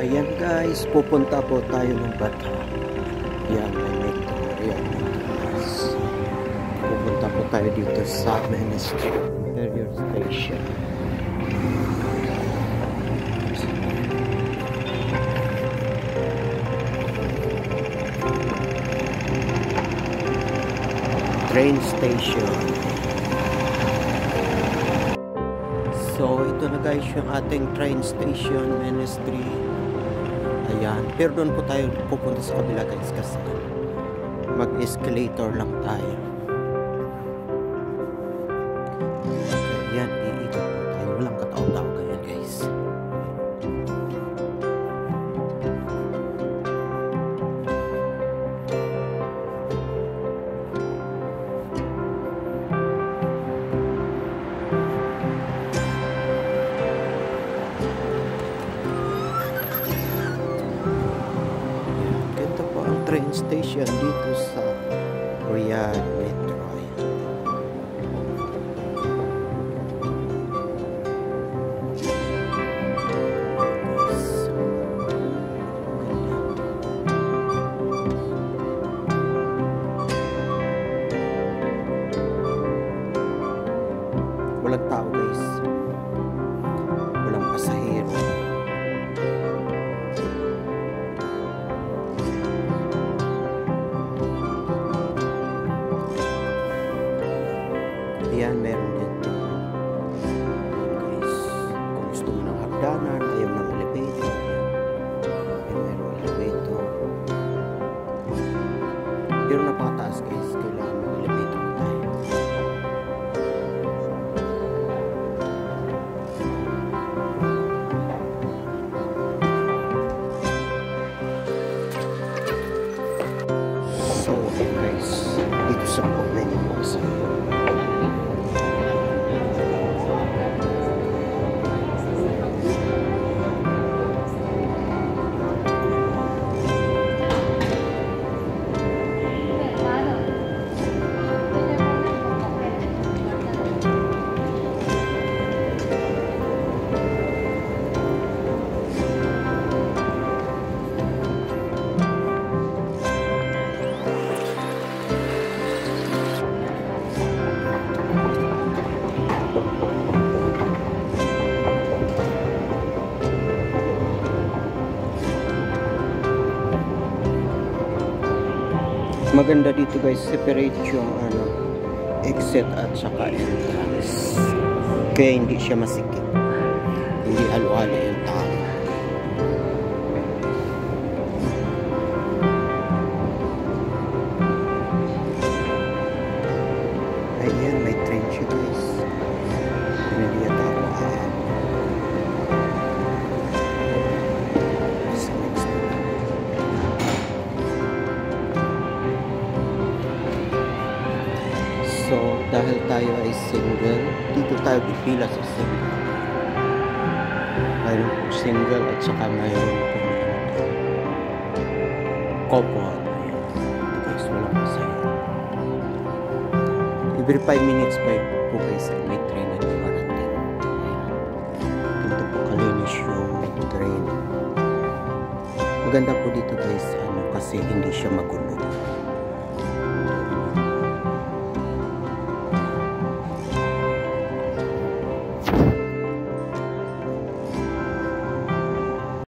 Ayan guys, pupunta po tayo ng Bata. Ayan, may metro. Ayan, metro. Pupunta po tayo dito sa Ministry Imperial Station. Train station. So, ito na guys yung ating train station, Ministry. Ayan. Pero doon po tayo pupunta sa kabila guys kasi mag-escalator lang tayo. Ayan, iikot po tayo. Walang katao-tao ganyan guys. Train station dito sa Riyadh Metro. Walang tao guys. Walang pasahero. Ayan, meron dito guys, kung gusto mo ng hagdanan, ayaw ng elevator. Ayan, meron elevator, pero napakataas guys, kailangan ng elevator tayo. So guys, dito sa may isa. Maganda dito guys, separate yung exit at saka entrance. Kaya hindi siya masikip. Hindi halo-halo yung tao. Ayan, may train siya guys. Hindi yata ako So, dahil tayo ay single, dito tayo pipila sa single. Mayroon po single at saka mayroon po couple. Ayan. Guys, walang masaya. Every 5 minutes po guys, may train na dumarating. Ayan. Dito po kalinis yung train. Maganda po dito guys, kasi hindi siya magulo.